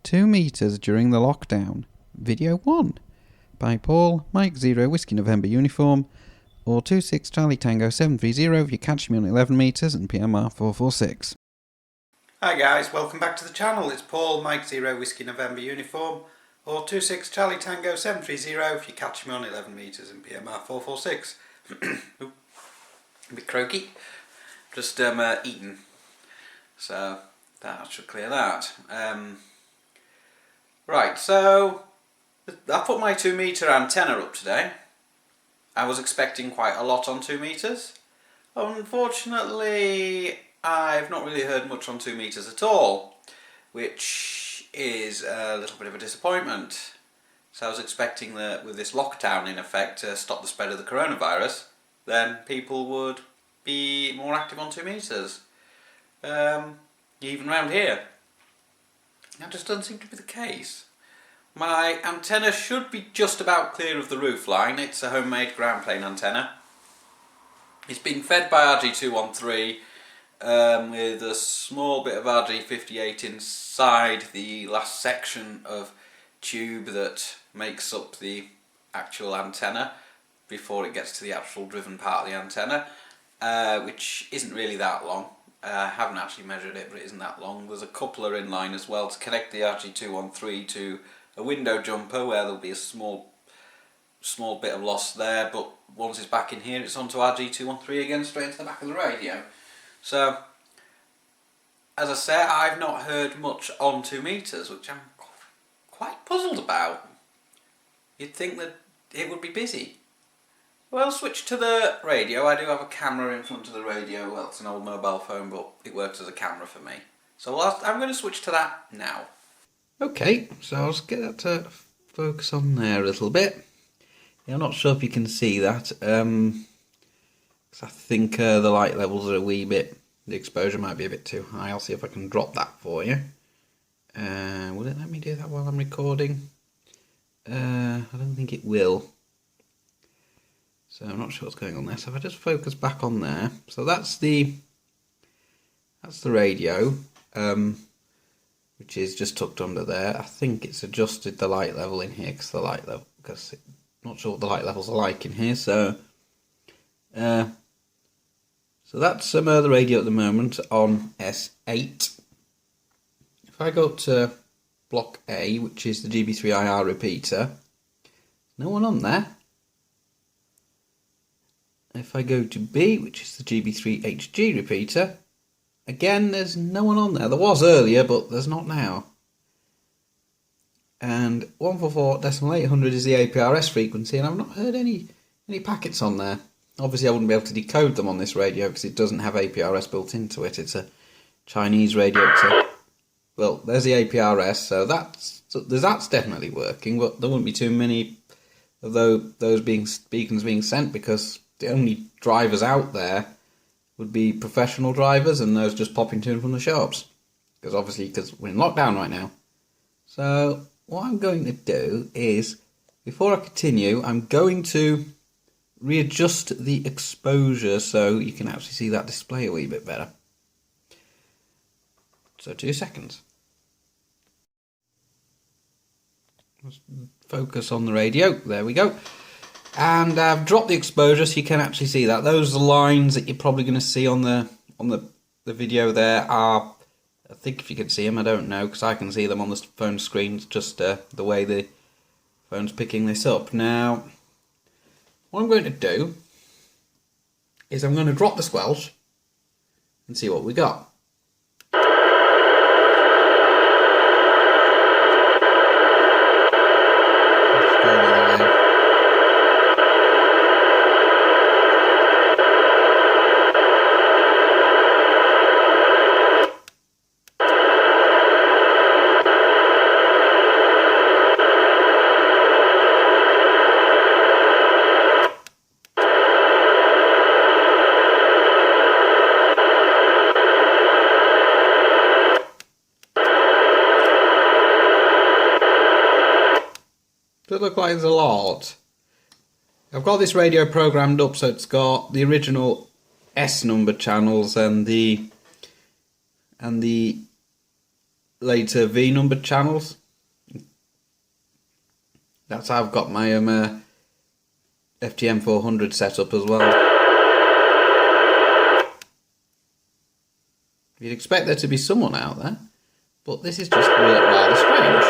2 meters during the lockdown. Video 1 by Paul, Mike 0, Whiskey November Uniform, or 26 Charlie Tango 730 if you catch me on 11 meters and PMR 446. Hi guys, welcome back to the channel. It's Paul, Mike 0, Whiskey November Uniform, or 26 Charlie Tango 730 if you catch me on 11 meters and PMR 446. Ooh, a bit croaky. Just eating, so that should clear that. Right, so I put my 2 meter antenna up today. I was expecting quite a lot on 2 meters. Unfortunately, I've not really heard much on 2 meters at all, which is a little bit of a disappointment. So I was expecting that with this lockdown in effect to stop the spread of the coronavirus, then people would be more active on 2 meters. Even around here. That just doesn't seem to be the case. My antenna should be just about clear of the roof line. It's a homemade groundplane antenna. It's been fed by RG213 with a small bit of RG58 inside the last section of tube that makes up the actual antenna before it gets to the actual driven part of the antenna, which isn't really that long. I haven't actually measured it, but it isn't that long. There's a coupler in line as well to connect the RG213 to a window jumper where there'll be a small bit of loss there, but once it's back in here it's onto RG213 again, straight into the back of the radio. So, as I say, I've not heard much on 2 meters, which I'm quite puzzled about. You'd think that it would be busy. Well, switch to the radio. I do have a camera in front of the radio. Well, it's an old mobile phone, but it works as a camera for me. So I'm going to switch to that now. Okay, so I'll just get that to focus on there a little bit. Yeah, I'm not sure if you can see that. 'Cause I think the light levels are a wee bit... The exposure might be a bit too high. I'll see if I can drop that for you. Will it let me do that while I'm recording? I don't think it will. So I'm not sure what's going on there. So if I just focus back on there, so that's the radio, which is just tucked under there. I think it's adjusted the light level in here because I'm not sure what the light levels are like in here. So that's the radio at the moment on S8. If I go up to block A, which is the GB3IR repeater, no one on there. If I go to B, which is the GB3HG repeater, again there's no one on there. There was earlier, but there's not now. And 144.800 is the APRS frequency, and I've not heard any packets on there. Obviously I wouldn't be able to decode them on this radio because it doesn't have APRS built into it. It's a Chinese radio. Well, there's the APRS, so that's definitely working, but there wouldn't be too many of those beacons being sent because the only drivers out there would be professional drivers and those just popping to and from the shops. Because we're in lockdown right now. So what I'm going to do is, before I continue, I'm going to readjust the exposure so you can actually see that display a wee bit better. So 2 seconds. Let's focus on the radio. There we go. And I've dropped the exposure so you can actually see that. Those lines that you're probably going to see on the video there are, I think if you can see them, I don't know, because I can see them on the phone screen. It's just the way the phone's picking this up. Now, what I'm going to do is I'm going to drop the squelch and see what we got. Does it look like there's a lot? I've got this radio programmed up so it's got the original S number channels and the later V-numbered channels. That's how I've got my FTM 400 set up as well. You'd expect there to be someone out there, but this is just rather strange.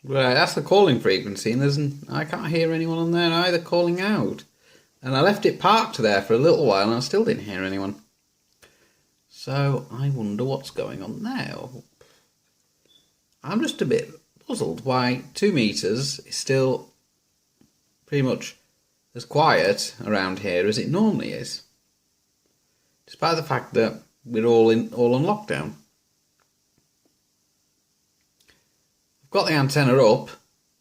Right, that's the calling frequency, and I can't hear anyone on there either calling out. And I left it parked there for a little while and I still didn't hear anyone. So I wonder what's going on there. I'm just a bit puzzled why 2 meters is still pretty much as quiet around here as it normally is, despite the fact that we're all on lockdown. Got the antenna up,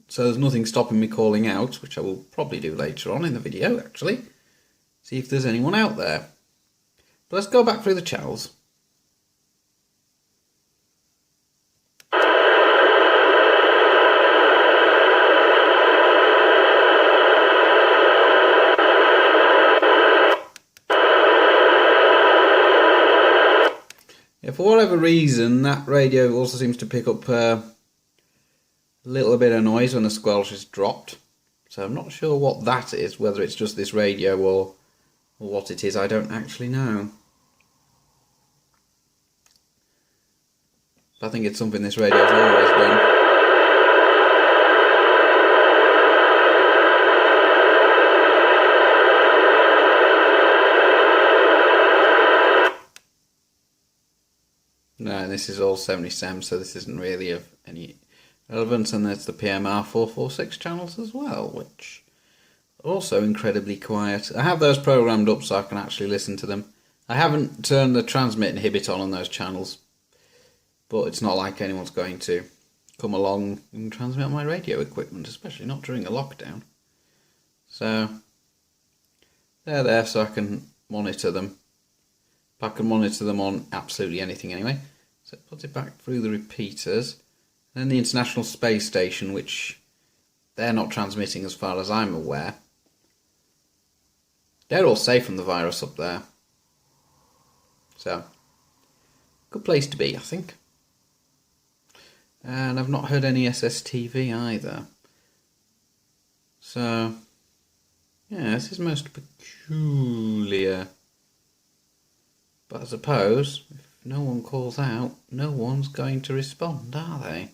so there's nothing stopping me calling out, which I will probably do later on in the video actually. See if there's anyone out there. But let's go back through the channels. Yeah, for whatever reason, that radio also seems to pick up a little bit of noise when the squelch is dropped, so I'm not sure what that is, whether it's just this radio or what it is. I don't actually know. But I think it's something this radio's always done. No, this is all 70 so this isn't really of any relevance, and there's the PMR 446 channels as well, which are also incredibly quiet. I have those programmed up so I can actually listen to them. I haven't turned the transmit inhibit on those channels, but it's not like anyone's going to come along and transmit on my radio equipment, especially not during a lockdown. So they're there so I can monitor them. I can monitor them on absolutely anything anyway. So put it back through the repeaters. Then the International Space Station, which they're not transmitting as far as I'm aware. They're all safe from the virus up there. So, good place to be, I think. And I've not heard any SSTV either. So, yeah, this is most peculiar. But I suppose, if no one calls out, no one's going to respond, are they?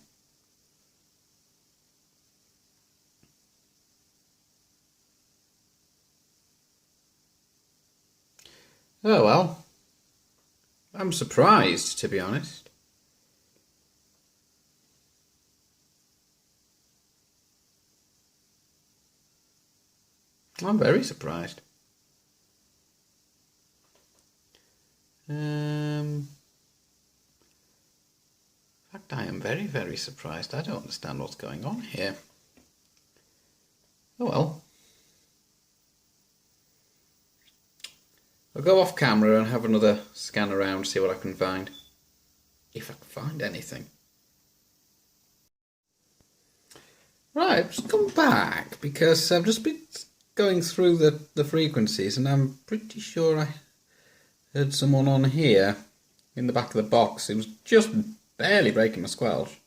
Oh well, I'm surprised, to be honest. I'm very surprised. In fact, I am very, very surprised. I don't understand what's going on here. Oh well. I'll go off camera and have another scan around, see what I can find. If I can find anything. Right, I've just come back because I've just been going through the frequencies and I'm pretty sure I heard someone on here in the back of the box. It was just barely breaking my squelch.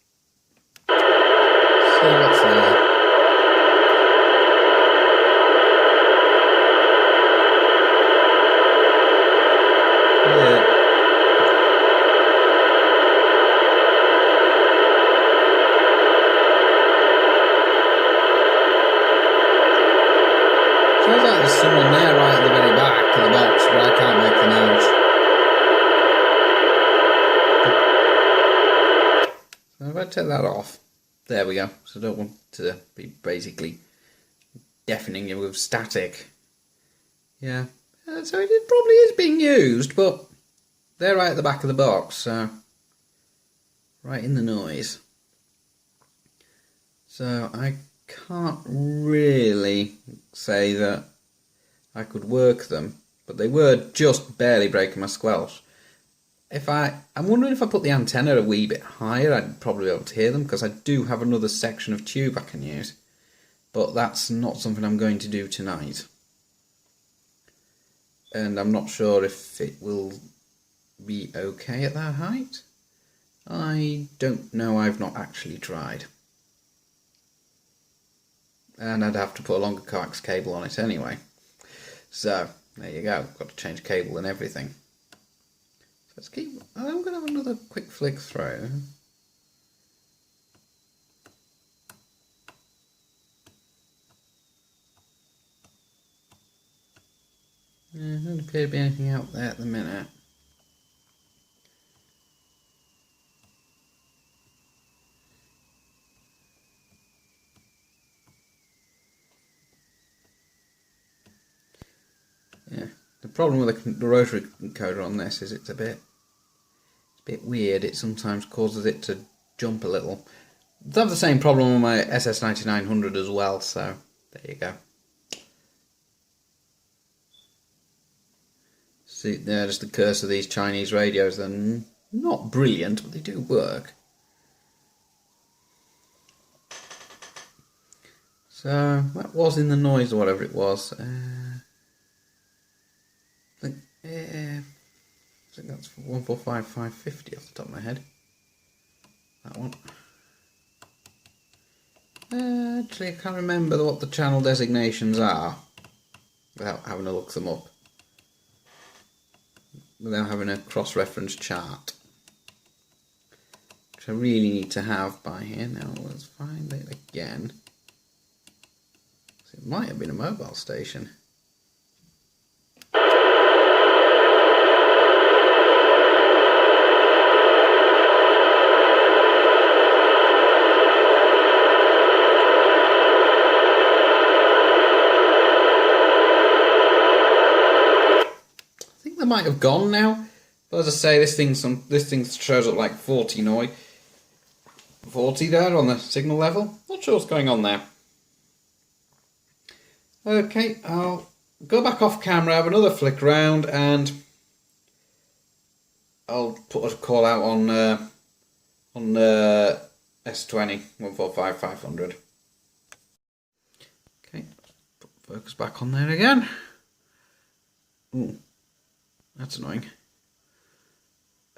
So what's there? Yeah. Sounds like there's someone there right at the very back of the box, but I can't make them out. So if I take that off, there we go. So I don't want to be basically deafening you with static. Yeah. So it probably is being used, but they're right at the back of the box, so right in the noise. So I can't really say that I could work them, but they were just barely breaking my squelch. I'm wondering if I put the antenna a wee bit higher, I'd probably be able to hear them, because I do have another section of tube I can use. But that's not something I'm going to do tonight. And I'm not sure if it will be okay at that height. I don't know, I've not actually tried. And I'd have to put a longer coax cable on it anyway. So, there you go, got to change cable and everything. Let's keep. I'm going to have another quick flick through. There doesn't appear to be anything out there at the minute. Yeah, the problem with the rotary encoder on this is it's a bit weird. It sometimes causes it to jump a little. I have the same problem with my SS9900 as well, so there you go. See, they're just the curse of these Chinese radios. They're not brilliant, but they do work. So that was in the noise or whatever it was. I think that's 145550 off the top of my head. That one. Actually, I can't remember what the channel designations are without having to look them up. Without having a cross-reference chart. Which I really need to have by here. Now let's find it again. So it might have been a mobile station. They might have gone now, but as I say, this thing shows up like 40 there on the signal level. Not sure what's going on there. Okay, I'll go back off camera, have another flick around, and I'll put a call out on S20 145500. Okay, put focus back on there again. Ooh. That's annoying.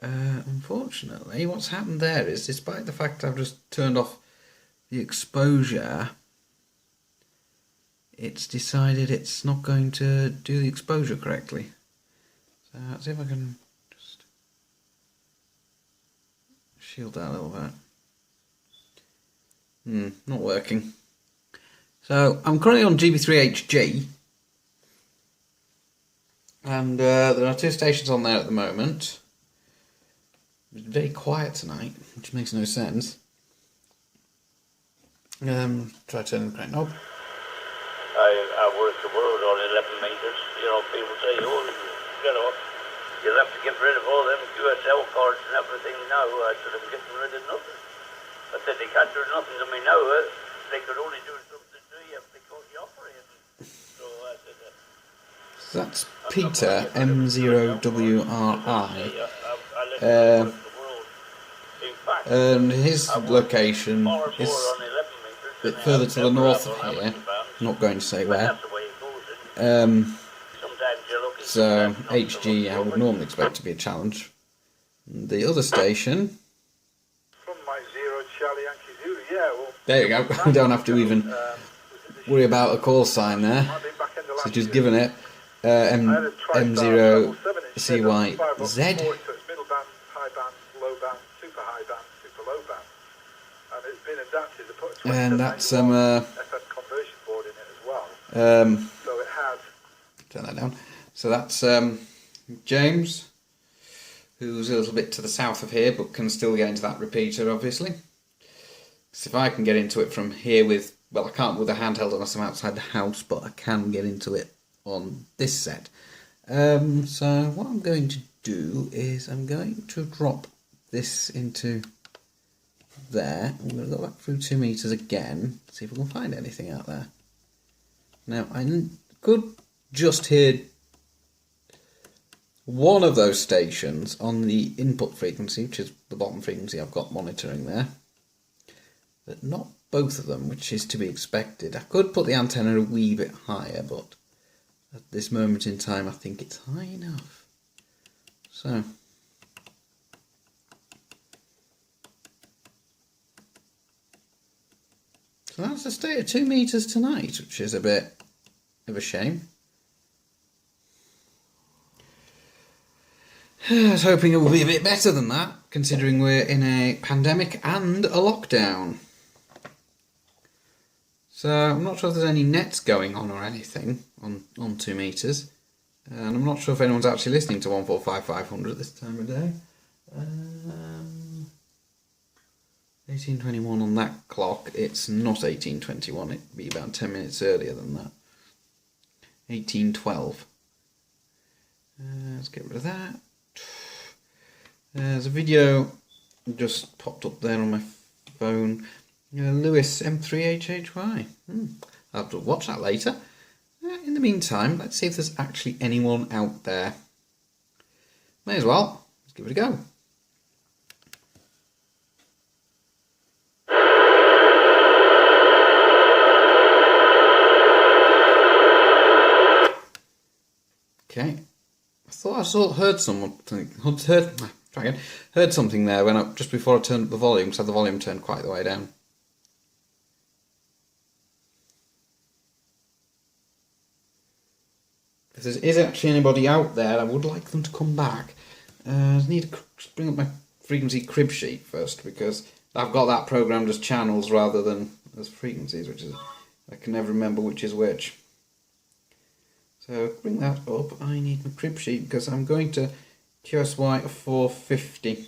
Unfortunately, what's happened there is, despite the fact I've just turned off the exposure, it's decided it's not going to do the exposure correctly. So let's see if I can just shield that a little bit. Not working. So I'm currently on GB3HG. And there are 2 stations on there at the moment. It's very quiet tonight, which makes no sense. Try turning the crank knob. I work the world on 11 meters. You know, people say, oh, you'll have to get rid of all them QSL cards and everything now. I said, I'm getting rid of nothing. I said, they can't do nothing to me now. They could only do something to you because you're operating. So I said, that's Peter M0WRI, and his location is a bit further to the north of here. I'm not going to say where. So HG I would normally expect to be a challenge. The other station. From my 0 Charlie Yankee Zulu, yeah. Well, there you go. We don't have to even worry about a call sign there. So just given it. M0CYZ, and that's some conversion board in it as well. So it has. Turn that down. So that's James, who's a little bit to the south of here, but can still get into that repeater, obviously. So if I can get into it from here with, well, I can't with a handheld unless I'm outside the house, but I can get into it on this set. So what I'm going to do is I'm going to drop this into there. I'm going to go back through 2 meters again, see if we can find anything out there. Now I could just heard one of those stations on the input frequency, which is the bottom frequency I've got monitoring there, but not both of them, which is to be expected. I could put the antenna a wee bit higher, but at this moment in time I think it's high enough. So that's the state of 2 meters tonight, which is a bit of a shame. I was hoping it would be a bit better than that, considering we're in a pandemic and a lockdown. So I'm not sure if there's any nets going on or anything on 2 meters. And I'm not sure if anyone's actually listening to 145,500 this time of day. 1821 on that clock. It's not 1821, it'd be about 10 minutes earlier than that. 1812. Let's get rid of that. There's a video just popped up there on my phone. Lewis M3HHY. I'll have to watch that later. In the meantime, let's see if there's actually anyone out there. May as well. Let's give it a go. Okay. I thought I heard someone. Heard something there when just before I turned up the volume, so the volume turned quite the way down. If there is actually anybody out there, I would like them to come back. I need to bring up my frequency crib sheet first, because I've got that programmed as channels rather than as frequencies, which is, I can never remember which is which. So bring that up. I need my crib sheet because I'm going to QSY 450.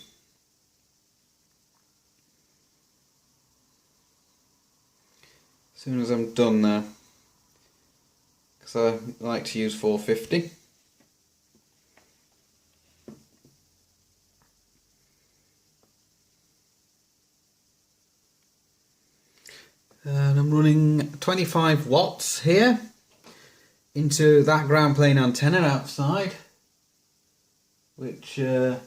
As soon as I'm done there. Because I like to use 450. And I'm running 25 watts here into that ground plane antenna outside, which there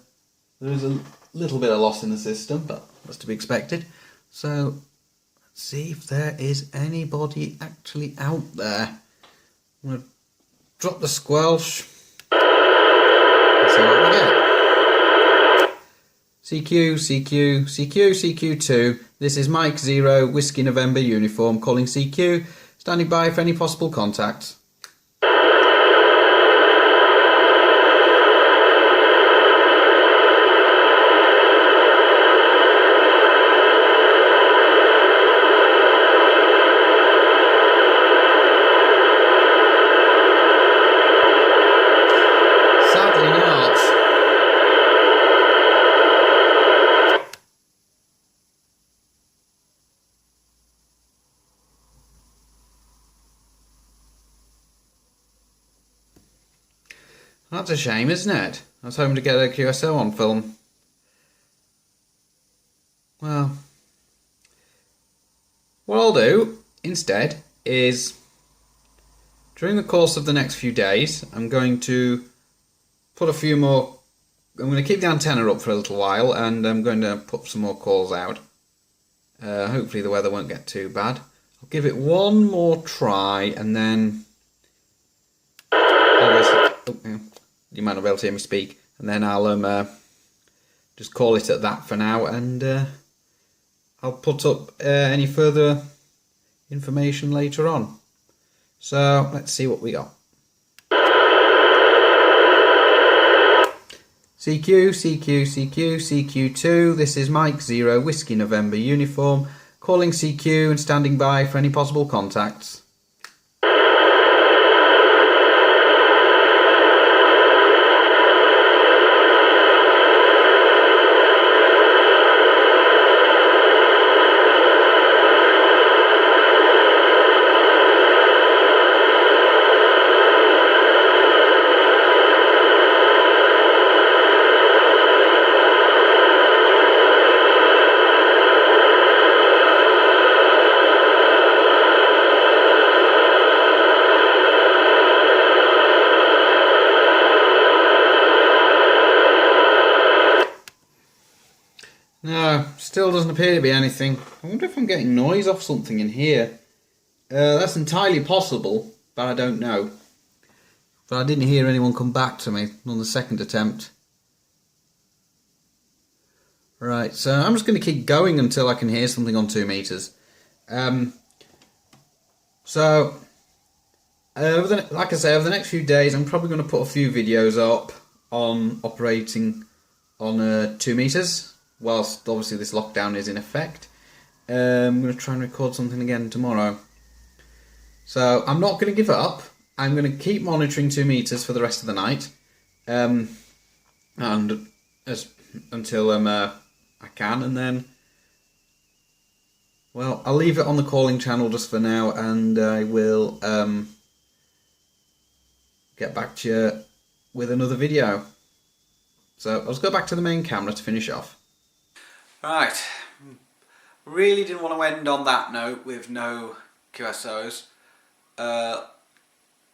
is a little bit of loss in the system, but that's to be expected. So let's see if there is anybody actually out there. I'm going to drop the squelch and see what we get. CQ, CQ, CQ, CQ2. This is Mike 0, Whiskey November uniform, calling CQ, standing by for any possible contacts. Sadly not. That's a shame, isn't it? I was hoping to get a QSO on film. Well, what I'll do instead is, during the course of the next few days, I'm going to put a few more. I'm going to keep the antenna up for a little while, and I'm going to put some more calls out. Hopefully the weather won't get too bad. I'll give it one more try, and then obviously, you might not be able to hear me speak, and then I'll just call it at that for now, and I'll put up any further information later on. So let's see what we got. CQ, CQ, CQ, CQ2, this is Mike 0, Whiskey November uniform, calling CQ and standing by for any possible contacts. No, still doesn't appear to be anything. I wonder if I'm getting noise off something in here. That's entirely possible, but I don't know. But I didn't hear anyone come back to me on the second attempt. Right, so I'm just going to keep going until I can hear something on 2 meters. Like I say, over the next few days, I'm probably going to put a few videos up on operating on 2 meters, whilst obviously this lockdown is in effect. I'm going to try and record something again tomorrow. So I'm not going to give up. I'm going to keep monitoring 2 meters for the rest of the night, and until I can, and then, well, I'll leave it on the calling channel just for now, and I will get back to you with another video. So I'll just go back to the main camera to finish off. Right, really didn't want to end on that note with no QSOs,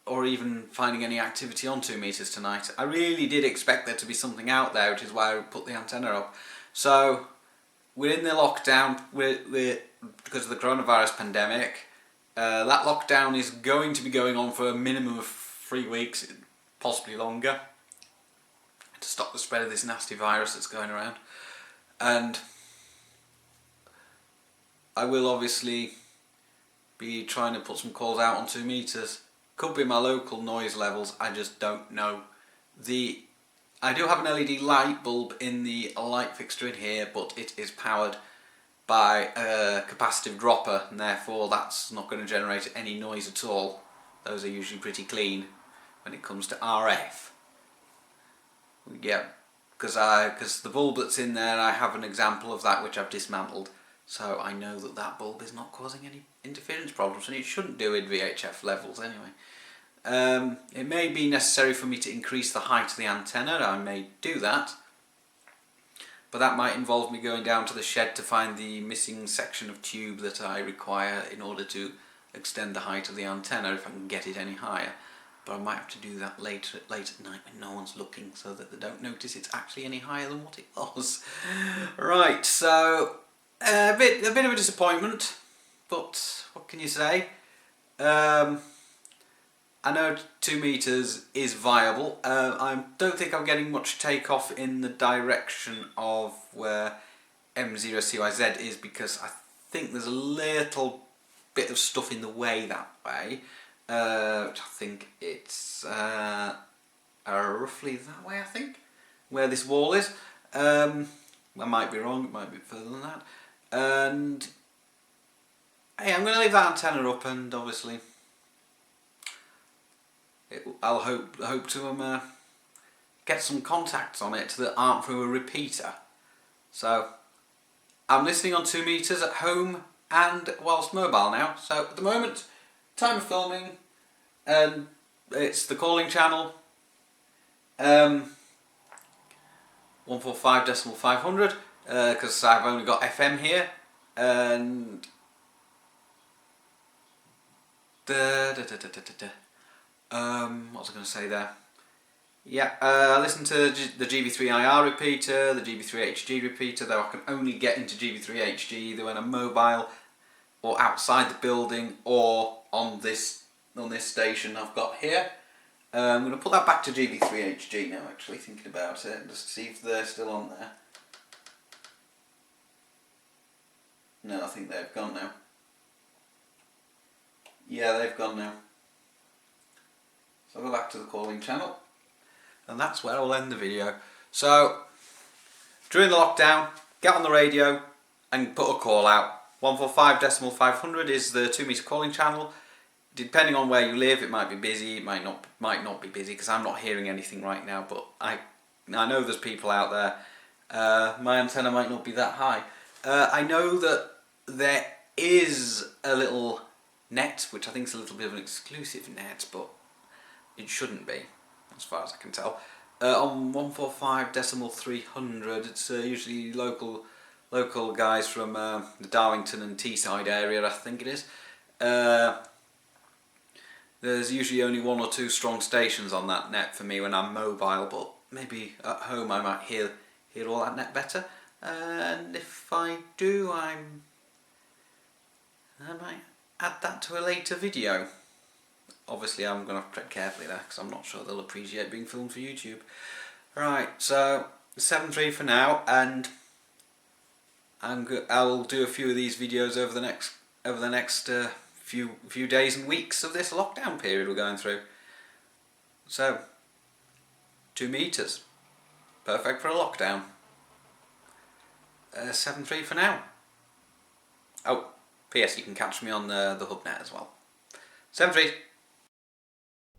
or even finding any activity on 2 meters tonight. I really did expect there to be something out there, which is why I put the antenna up. So we're in the lockdown we're because of the coronavirus pandemic. That lockdown is going to be going on for a minimum of 3 weeks, possibly longer, to stop the spread of this nasty virus that's going around. And I will obviously be trying to put some calls out on 2 meters. Could be my local noise levels, I just don't know. I do have an LED light bulb in the light fixture in here, but it is powered by a capacitive dropper, and therefore that's not going to generate any noise at all. Those are usually pretty clean when it comes to RF. Yeah, because the bulb that's in there, I have an example of that which I've dismantled, so I know that that bulb is not causing any interference problems, and it shouldn't do in VHF levels anyway. It may be necessary for me to increase the height of the antenna. I may do that, but that might involve me going down to the shed to find the missing section of tube that I require in order to extend the height of the antenna, if I can get it any higher. But I might have to do that late at night when no one's looking, so that they don't notice it's actually any higher than what it was. Right, so a bit of a disappointment, but what can you say? I know 2 meters is viable. I don't think I'm getting much takeoff in the direction of where M0CYZ is, because I think there's a little bit of stuff in the way that way. I think it's roughly that way, I think, where this wall is. I might be wrong, it might be further than that. And hey, I'm going to leave that antenna up, and obviously I'll hope to get some contacts on it that aren't through a repeater. So I'm listening on 2 meters at home and whilst mobile now. So at the moment, time of filming, and it's the calling channel 145.500, because I've only got FM here, and what was I going to say there? Yeah, I listen to the GB3IR repeater, the GB3HG repeater, though I can only get into GB3HG either when I'm mobile or outside the building or on this station I've got here. I'm going to put that back to GB3HG now, actually, thinking about it, just to see if they're still on there. No, I think they've gone now. Yeah, they've gone now. So I'll go back to the calling channel, and that's where I'll end the video. So, during the lockdown, get on the radio and put a call out. 145.500 is the 2 meter calling channel. Depending on where you live, it might be busy, it might not be busy, because I'm not hearing anything right now, but I know there's people out there. My antenna might not be that high. I know that there is a little net, which I think is a little bit of an exclusive net, but it shouldn't be, as far as I can tell. On 145.300, it's usually local guys from the Darlington and Teesside area, I think it is. There's usually only 1 or 2 strong stations on that net for me when I'm mobile, but maybe at home I might hear all that net better. and if I do, I might add that to a later video. Obviously I'm going to have to tread carefully there because I'm not sure they'll appreciate being filmed for YouTube. Right, so 7.3 for now, and I'll do a few of these videos over the next few days and weeks of this lockdown period we're going through. So 2 meters, perfect for a lockdown. 7.3 for now. Oh, P.S. you can catch me on the Hubnet as well. 7.3.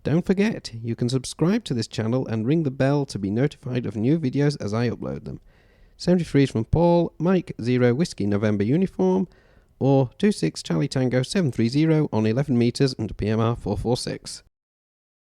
Don't forget, you can subscribe to this channel and ring the bell to be notified of new videos as I upload them. 73 is from Paul, Mike 0 Whiskey November Uniform, or 26 Charlie Tango 730 on 11 meters and PMR 446.